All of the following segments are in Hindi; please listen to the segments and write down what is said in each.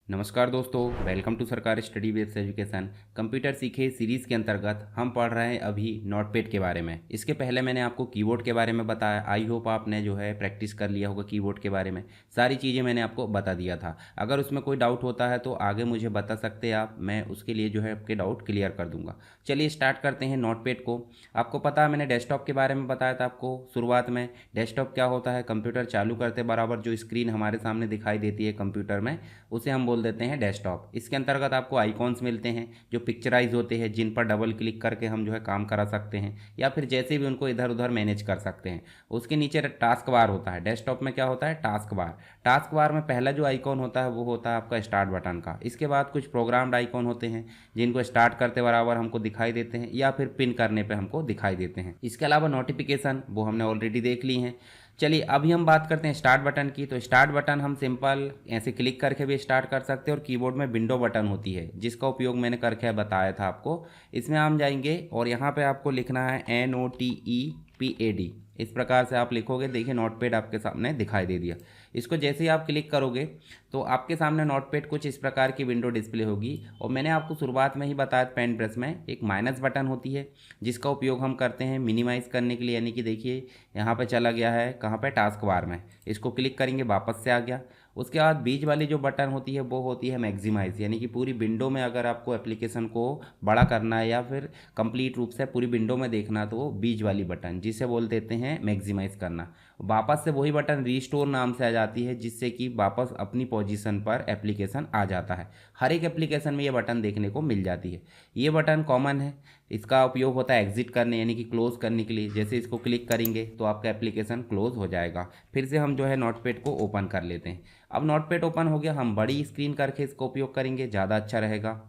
नमस्कार दोस्तों, वेलकम टू सरकारी स्टडी बेस्ड एजुकेशन। कंप्यूटर सीखे सीरीज़ के अंतर्गत हम पढ़ रहे हैं अभी नोटपैड के बारे में। इसके पहले मैंने आपको कीबोर्ड के बारे में बताया। आई होप आपने जो है प्रैक्टिस कर लिया होगा कीबोर्ड के बारे में। सारी चीज़ें मैंने आपको बता दिया था। अगर उसमें कोई डाउट होता है तो आगे मुझे बता सकते हैं आप, मैं उसके लिए जो है आपके डाउट क्लियर कर दूंगा। चलिए स्टार्ट करते हैं नोटपैड को। आपको पता है मैंने डेस्कटॉप के बारे में बताया था आपको शुरुआत में। डेस्कटॉप क्या होता है? कंप्यूटर चालू करते बराबर जो स्क्रीन हमारे सामने दिखाई देती है कंप्यूटर में, उसे हम बोल देते हैं डेस्कटॉप। इसके अंतर्गत आपको आइकॉन्स मिलते हैं जो पिक्चराइज होते हैं, जिन पर डबल क्लिक करके हम जो है काम करा सकते हैं या फिर जैसे भी उनको इधर उधर मैनेज कर सकते हैं। उसके नीचे टास्क बार होता है। डेस्कटॉप में क्या होता है? Task bar. टास्क बार में पहला जो आइकॉन होता है वो होता है आपका स्टार्ट बटन का। इसके बाद कुछ प्रोग्राम्ड आइकॉन होते हैं जिनको स्टार्ट करते बराबर हमको दिखाई देते हैं या फिर पिन करने पर हमको दिखाई देते हैं। इसके अलावा नोटिफिकेशन वो हमने ऑलरेडी देख ली हैं। चलिए अभी हम बात करते हैं स्टार्ट बटन की। तो स्टार्ट बटन हम सिंपल ऐसे क्लिक करके भी स्टार्ट कर सकते हैं और कीबोर्ड में विंडो बटन होती है जिसका उपयोग मैंने करके बताया था आपको। इसमें हम जाएंगे और यहाँ पे आपको लिखना है NOTEPAD। इस प्रकार से आप लिखोगे, देखिए नोटपैड आपके सामने दिखाई दे दिया। इसको जैसे ही आप क्लिक करोगे तो आपके सामने नोटपैड कुछ इस प्रकार की विंडो डिस्प्ले होगी। और मैंने आपको शुरुआत में ही बताया पेन ब्रश में एक माइनस बटन होती है जिसका उपयोग हम करते हैं मिनिमाइज़ करने के लिए। यानी कि देखिए यहाँ पे चला गया है, कहाँ पे? टास्क बार में। इसको क्लिक करेंगे, वापस से आ गया। उसके बाद बीच वाली जो बटन होती है वो होती है मैक्सिमाइज। यानी कि पूरी विंडो में अगर आपको एप्लीकेशन को बड़ा करना है या फिर कंप्लीट रूप से पूरी विंडो में देखना, तो वो बीच वाली बटन जिसे बोल देते हैं मैक्सिमाइज करना। वापस से वही बटन रीस्टोर नाम से आ जाती है जिससे कि वापस अपनी पोजीशन पर एप्लीकेशन आ जाता है। हर एक एप्लीकेशन में ये बटन देखने को मिल जाती है। ये बटन कॉमन है। इसका उपयोग होता है एग्जिट करने यानी कि क्लोज करने के लिए। जैसे इसको क्लिक करेंगे तो आपका एप्लीकेशन क्लोज हो जाएगा। फिर से हम जो है नोटपैड को ओपन कर लेते हैं। अब नोटपैड ओपन हो गया, हम बड़ी स्क्रीन करके इसका उपयोग करेंगे, ज़्यादा अच्छा रहेगा।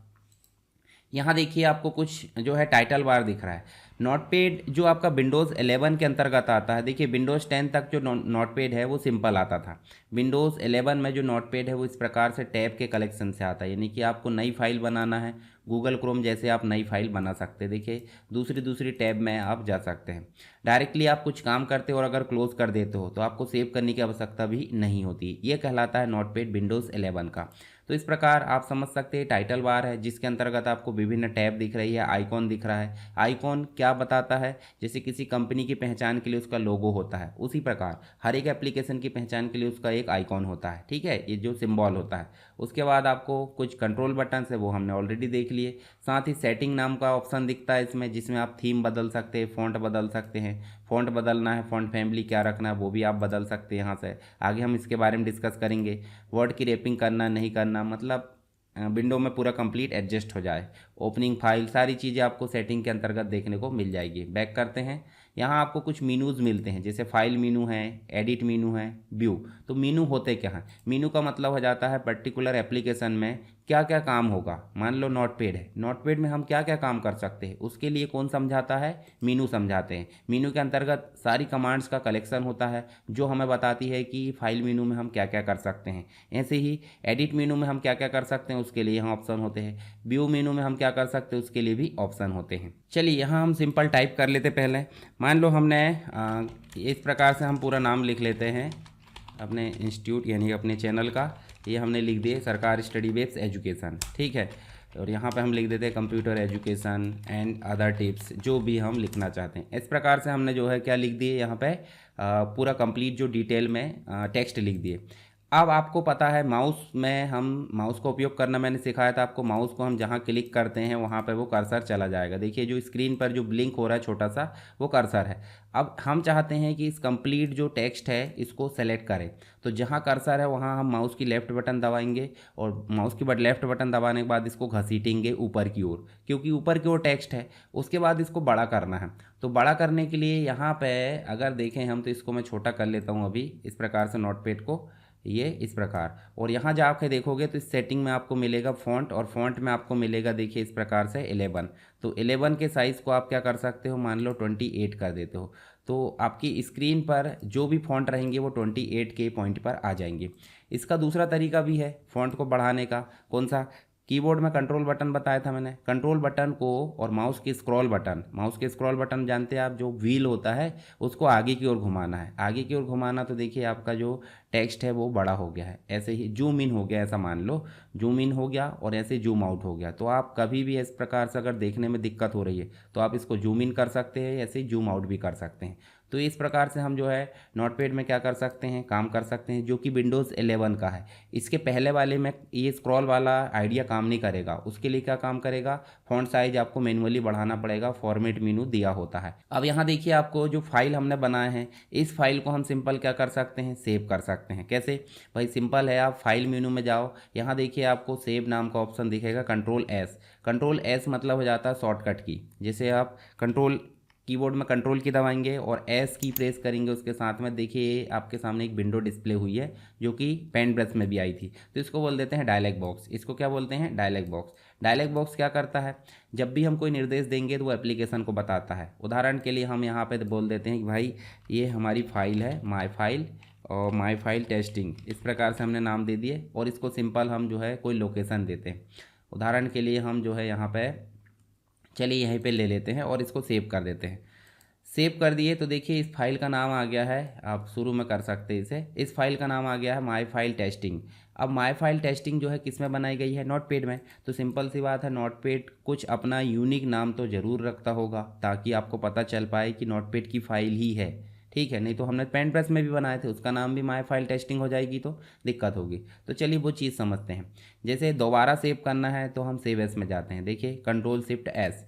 यहाँ देखिए आपको कुछ जो है टाइटल बार दिख रहा है। नोटपैड जो आपका विंडोज़ 11 के अंतर्गत आता है। देखिए विंडोज़ 10 तक जो नोटपैड है वो सिंपल आता था। विंडोज़ 11 में जो नोटपैड है वो इस प्रकार से टैब के कलेक्शन से आता है। यानी कि आपको नई फाइल बनाना है, गूगल क्रोम जैसे आप नई फाइल बना सकते हैं। देखिए दूसरी दूसरी टैब में आप जा सकते हैं। डायरेक्टली आप कुछ काम करते हो और अगर क्लोज कर देते हो तो आपको सेव करने की आवश्यकता भी नहीं होती। ये कहलाता है नोटपैड विंडोज़ 11 का। तो इस प्रकार आप समझ सकते हैं टाइटल बार है जिसके अंतर्गत आपको विभिन्न टैब दिख रही है, आइकॉन दिख रहा है। आइकॉन क्या बताता है? जैसे किसी कंपनी की पहचान के लिए उसका लोगो होता है, उसी प्रकार हर एक एप्लीकेशन की पहचान के लिए उसका एक आइकॉन होता है। ठीक है, ये जो सिंबल होता है। उसके बाद आपको कुछ कंट्रोल बटन है वो हमने ऑलरेडी देख लिए। साथ ही सेटिंग नाम का ऑप्शन दिखता है इसमें, जिसमें आप थीम बदल सकते हैं, फ़ॉन्ट बदल सकते हैं। फ़ॉन्ट बदलना है, फ़ॉन्ट फैमिली क्या रखना है वो भी आप बदल सकते हैं यहाँ से। आगे हम इसके बारे में डिस्कस करेंगे। वर्ड की रैपिंग करना नहीं करना, मतलब विंडो में पूरा कंप्लीट एडजस्ट हो जाए। ओपनिंग फाइल, सारी चीज़ें आपको सेटिंग के अंतर्गत देखने को मिल जाएगी। बैक करते हैं। यहाँ आपको कुछ मीनूज़ मिलते हैं, जैसे फाइल मीनू है, एडिट मीनू है, व्यू। तो मीनू होते क्या हैं? मीनू का मतलब हो जाता है पर्टिकुलर एप्लीकेशन में क्या क्या काम होगा। मान लो नोटपैड है, नोटपैड में हम क्या क्या काम कर सकते हैं उसके लिए कौन समझाता है? मीनू समझाते हैं। मीनू के अंतर्गत सारी कमांड्स का कलेक्शन होता है जो हमें बताती है कि फाइल मीनू में हम क्या क्या कर सकते हैं। ऐसे ही एडिट मीनू में हम क्या क्या कर सकते हैं उसके लिए यहाँ ऑप्शन होते हैं। व्यू मीनू में हम क्या कर सकते हैं उसके लिए भी ऑप्शन होते हैं। चलिए यहाँ हम सिंपल टाइप कर लेते पहले। मान लो हमने इस प्रकार से हम पूरा नाम लिख लेते हैं अपने इंस्टीट्यूट यानी अपने चैनल का। ये हमने लिख दिए सरकार स्टडी बेस्ड एजुकेशन। ठीक है, और यहाँ पे हम लिख देते हैं computer education and other tips, जो भी हम लिखना चाहते हैं। इस प्रकार से हमने जो है क्या लिख दिए यहाँ पे पूरा कंप्लीट जो डिटेल में टेक्स्ट लिख दिए। अब आपको पता है माउस में हम माउस का उपयोग करना मैंने सिखाया था आपको। माउस को हम जहाँ क्लिक करते हैं वहाँ पे वो कर्सर चला जाएगा। देखिए जो स्क्रीन पर जो ब्लिंक हो रहा है छोटा सा, वो कर्सर है। अब हम चाहते हैं कि इस कंप्लीट जो टेक्स्ट है इसको सेलेक्ट करें, तो जहाँ कर्सर है वहाँ हम माउस की लेफ़्ट बटन दबाएंगे और माउस की लेफ़्ट बटन दबाने के बाद इसको घसीटेंगे ऊपर की ओर, क्योंकि ऊपर की ओर टेक्स्ट है। उसके बाद इसको बड़ा करना है। तो बड़ा करने के लिए यहाँ पे अगर देखें हम, तो इसको मैं छोटा कर लेता हूँ अभी इस प्रकार से नोटपैड को, ये इस प्रकार। और यहाँ जाके देखोगे तो इस सेटिंग में आपको मिलेगा फ़ॉन्ट, और फ़ॉन्ट में आपको मिलेगा देखिए इस प्रकार से 11। तो 11 के साइज़ को आप क्या कर सकते हो, मान लो 28 कर देते हो, तो आपकी स्क्रीन पर जो भी फ़ॉन्ट रहेंगे वो 28 के पॉइंट पर आ जाएंगे। इसका दूसरा तरीका भी है फ़ॉन्ट को बढ़ाने का। कौन सा? कीबोर्ड में कंट्रोल बटन बताया था मैंने, कंट्रोल बटन को और माउस की स्क्रॉल बटन, माउस के स्क्रॉल बटन जानते हैं आप, जो व्हील होता है उसको आगे की ओर घुमाना है, आगे की ओर घुमाना। तो देखिए आपका जो टेक्स्ट है वो बड़ा हो गया है, ऐसे ही जूम इन हो गया, ऐसा मान लो जूम इन हो गया और ऐसे जूम आउट हो गया। तो आप कभी भी इस प्रकार से अगर देखने में दिक्कत हो रही है तो आप इसको जूम इन कर सकते हैं, ऐसे ही जूम आउट भी कर सकते हैं। तो इस प्रकार से हम जो है नोटपैड में क्या कर सकते हैं, काम कर सकते हैं, जो कि विंडोज़ 11 का है। इसके पहले वाले में ये स्क्रॉल वाला आइडिया काम नहीं करेगा। उसके लिए क्या काम करेगा, फॉन्ट साइज आपको मैनुअली बढ़ाना पड़ेगा, फॉर्मेट मेनू दिया होता है। अब यहाँ देखिए आपको जो फाइल हमने बनाए हैं, इस फाइल को हम सिंपल क्या कर सकते हैं, सेव कर सकते हैं। कैसे भाई, सिंपल है, आप फाइल मेनू में जाओ, यहाँ देखिए आपको सेव नाम का ऑप्शन दिखेगा, कंट्रोल एस। कंट्रोल एस मतलब हो जाता है शॉर्टकट की। जैसे आप कंट्रोल कीबोर्ड में कंट्रोल की दबाएंगे और एस की प्रेस करेंगे, उसके साथ में देखिए आपके सामने एक विंडो डिस्प्ले हुई है जो कि पेंट ब्रश में भी आई थी। तो इसको बोल देते हैं डायलॉग बॉक्स। इसको क्या बोलते हैं, डायलॉग बॉक्स। डायलॉग बॉक्स क्या करता है, जब भी हम कोई निर्देश देंगे तो वो एप्लीकेशन को बताता है। उदाहरण के लिए हम यहाँ पे बोल देते हैं कि भाई ये हमारी फाइल है, माई फाइल, और माई फाइल टेस्टिंग, इस प्रकार से हमने नाम दे दिए। और इसको सिंपल हम जो है कोई लोकेशन देते हैं। उदाहरण के लिए हम जो है यहाँ पे, चलिए यहीं पे ले लेते हैं और इसको सेव कर देते हैं। सेव कर दिए तो देखिए इस फाइल का नाम आ गया है, आप शुरू में कर सकते हैं इसे, इस फाइल का नाम आ गया है माई फाइल टेस्टिंग। अब माई फाइल टेस्टिंग जो है किस में बनाई गई है, नोटपैड में। तो सिंपल सी बात है, नोटपैड कुछ अपना यूनिक नाम तो ज़रूर रखता होगा ताकि आपको पता चल पाए कि नोटपैड की फ़ाइल ही है। ठीक है, नहीं तो हमने पेंट ब्रश में भी बनाए थे, उसका नाम भी माई फाइल टेस्टिंग हो जाएगी तो दिक्कत होगी। तो चलिए वो चीज़ समझते हैं। जैसे दोबारा सेव करना है तो हम सेव एस में जाते हैं, देखिए कंट्रोल शिफ्ट एस।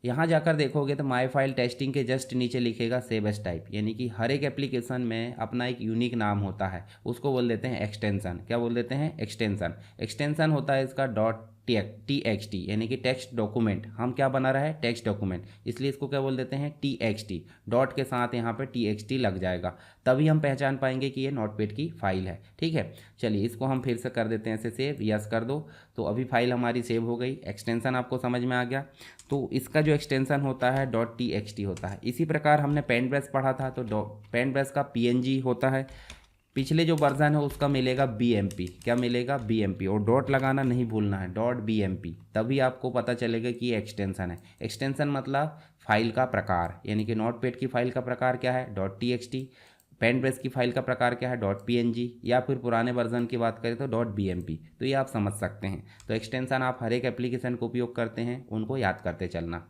यहाँ जाकर देखोगे तो माई फाइल टेस्टिंग के जस्ट नीचे लिखेगा सेव एस टाइप, यानी कि हर एक एप्लीकेशन में अपना एक यूनिक नाम होता है, उसको बोल देते हैं एक्सटेंशन। क्या बोल देते हैं, एक्सटेंशन। एक्सटेंशन होता है इसका डॉट टी एक्स टी, यानी कि टेक्स्ट डॉक्यूमेंट। हम क्या बना रहा है, टेक्स्ट डॉक्यूमेंट, इसलिए इसको क्या बोल देते हैं, टी एक्स टी। डॉट के साथ यहाँ पे टी एक्स टी लग जाएगा, तभी हम पहचान पाएंगे कि ये नोटपैड की फाइल है। ठीक है, चलिए इसको हम फिर से कर देते हैं ऐसे सेव, यस कर दो। तो अभी फाइल हमारी सेव हो गई, एक्सटेंशन आपको समझ में आ गया। तो इसका जो एक्सटेंशन होता है डॉट टी एक्स टी होता है। इसी प्रकार हमने पेंट ब्रश पढ़ा था, तो पेंट ब्रश का पी एन जी होता है। पिछले जो वर्जन है उसका मिलेगा बी एम पी। क्या मिलेगा, बी एम पी। और डॉट लगाना नहीं भूलना है, डॉट बी एम पी, तभी आपको पता चलेगा कि ये एक्सटेंशन है। एक्सटेंशन मतलब फाइल का प्रकार, यानी कि नोटपैड की फाइल का प्रकार क्या है, dot T X T. Paint brush की फाइल का प्रकार क्या है, डॉट पी एन जी, या फिर पुराने वर्जन की बात करें तो डॉट बी एम पी। तो ये आप समझ सकते हैं। तो एक्सटेंशन आप हर एक एप्लीकेशन को उपयोग करते हैं, उनको याद करते चलना।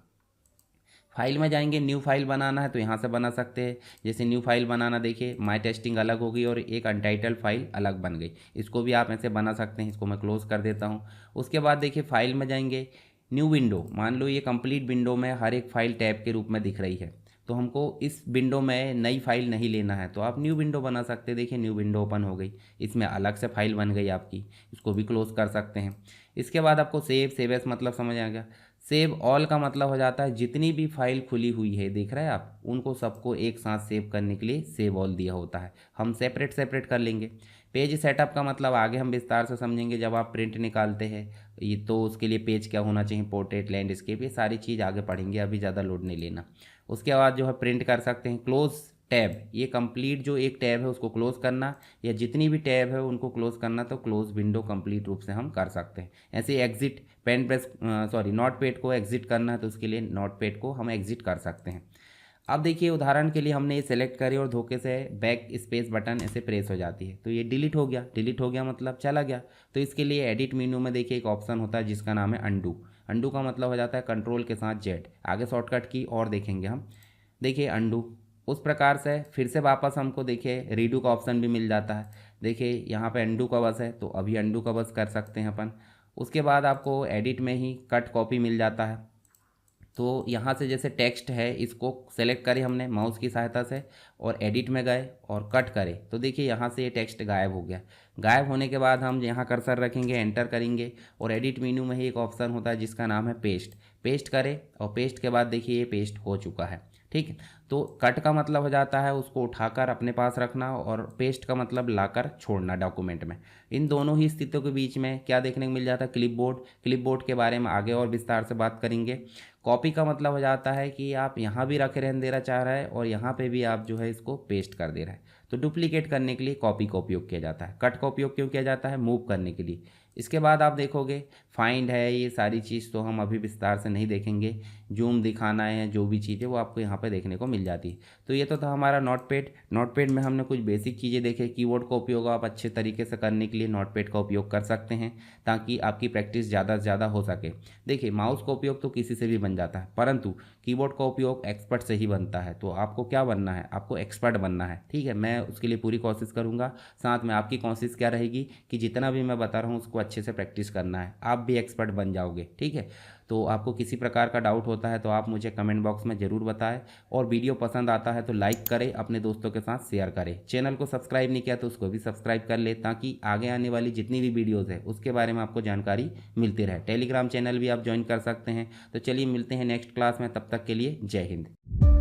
फाइल में जाएंगे, न्यू फाइल बनाना है तो यहाँ से बना सकते हैं। जैसे न्यू फाइल बनाना, देखिए माई टेस्टिंग अलग हो गई और एक अनटाइटल्ड फाइल अलग बन गई। इसको भी आप ऐसे बना सकते हैं। इसको मैं क्लोज कर देता हूँ। उसके बाद देखिए फाइल में जाएंगे, न्यू विंडो, मान लो ये कंप्लीट विंडो में हर एक फाइल टैब के रूप में दिख रही है, तो हमको इस विंडो में नई फाइल नहीं लेना है तो आप न्यू विंडो बना सकते हैं। देखिए न्यू विंडो ओपन हो गई, इसमें अलग से फाइल बन गई आपकी, इसको भी क्लोज कर सकते हैं। इसके बाद आपको सेव एस मतलब समझ आ गया। सेव ऑल का मतलब हो जाता है जितनी भी फाइल खुली हुई है, देख रहे हैं आप, उनको सबको एक साथ सेव करने के लिए सेव ऑल दिया होता है। हम सेपरेट सेपरेट कर लेंगे। पेज सेटअप का मतलब आगे हम विस्तार से समझेंगे जब आप प्रिंट निकालते हैं, ये तो उसके लिए पेज क्या होना चाहिए, पोर्ट्रेट, लैंडस्केप, ये सारी चीज़ आगे पढ़ेंगे, अभी ज़्यादा लोड नहीं लेना। उसके बाद जो है प्रिंट कर सकते हैं। क्लोज टैब, ये कंप्लीट जो एक टैब है उसको क्लोज करना, या जितनी भी टैब है उनको क्लोज करना, तो क्लोज विंडो कंप्लीट रूप से हम कर सकते हैं। ऐसे exit, pen press sorry notepad को एग्जिट करना है तो उसके लिए नोटपैड को हम एग्जिट कर सकते हैं। अब देखिए उदाहरण के लिए हमने ये सेलेक्ट करी और धोखे से बैक स्पेस बटन ऐसे प्रेस हो जाती है तो ये डिलीट हो गया। डिलीट हो गया मतलब चला गया। तो इसके लिए एडिट मेनू में देखिए एक ऑप्शन होता है जिसका नाम है अंडू। अंडू का मतलब हो जाता है कंट्रोल के साथ जेड, आगे शॉर्टकट की और देखेंगे हम। देखिए अंडू, उस प्रकार से फिर से वापस हमको देखिए रीडू का ऑप्शन भी मिल जाता है। देखिए यहाँ पे अंडू का बस है तो अभी अंडू का बस कर सकते हैं अपन। उसके बाद आपको एडिट में ही कट कॉपी मिल जाता है। तो यहाँ से जैसे टेक्स्ट है इसको सेलेक्ट करें हमने माउस की सहायता से और एडिट में गए और कट करें तो देखिए यहाँ से ये टेक्स्ट गायब हो गया। गायब होने के बाद हम यहाँ कर्सर रखेंगे, एंटर करेंगे और एडिट मेन्यू में ही एक ऑप्शन होता है जिसका नाम है पेस्ट। पेस्ट करें और पेस्ट के बाद देखिए ये पेस्ट हो चुका है। ठीक है, तो कट का मतलब हो जाता है उसको उठाकर अपने पास रखना और पेस्ट का मतलब लाकर छोड़ना डॉक्यूमेंट में। इन दोनों ही स्थितियों के बीच में क्या देखने को मिल जाता है, क्लिपबोर्ड। क्लिपबोर्ड के बारे में आगे और विस्तार से बात करेंगे। कॉपी का मतलब हो जाता है कि आप यहाँ भी रखे रहने देना चाह रहे हैं और यहाँ पे भी आप जो है इसको पेस्ट कर दे रहे हैं। तो डुप्लीकेट करने के लिए कॉपी का उपयोग किया जाता है। कट का उपयोग क्यों किया जाता है, मूव करने के लिए। इसके बाद आप देखोगे फाइंड है, ये सारी चीज़ तो हम अभी विस्तार से नहीं देखेंगे। जूम दिखाना है, जो भी चीज़ है वो आपको यहाँ पे देखने को मिल जाती है। तो ये तो था हमारा नोटपैड। नोटपैड में हमने कुछ बेसिक चीज़ें देखे। कीबोर्ड का उपयोग आप अच्छे तरीके से करने के लिए नोटपैड का उपयोग कर सकते हैं, ताकि आपकी प्रैक्टिस ज़्यादा से ज़्यादा हो सके। देखिए, माउस का उपयोग तो किसी से भी बन जाता है, परंतु कीबोर्ड का उपयोग एक्सपर्ट से ही बनता है। तो आपको क्या बनना है, आपको एक्सपर्ट बनना है, ठीक है। मैं उसके लिए पूरी कोशिश करूँगा। साथ में आपकी कोशिश क्या रहेगी कि जितना भी मैं बता रहा हूँ उसको अच्छे से प्रैक्टिस करना है, आप भी एक्सपर्ट बन जाओगे, ठीक है। तो आपको किसी प्रकार का डाउट होता है तो आप मुझे कमेंट बॉक्स में ज़रूर बताएं, और वीडियो पसंद आता है तो लाइक करें, अपने दोस्तों के साथ शेयर करें। चैनल को सब्सक्राइब नहीं किया तो उसको भी सब्सक्राइब कर ले, ताकि आगे आने वाली जितनी भी वीडियोज़ है उसके बारे में आपको जानकारी मिलती रहे। टेलीग्राम चैनल भी आप ज्वाइन कर सकते हैं। तो चलिए मिलते हैं नेक्स्ट क्लास में, तब तक के लिए जय हिंद।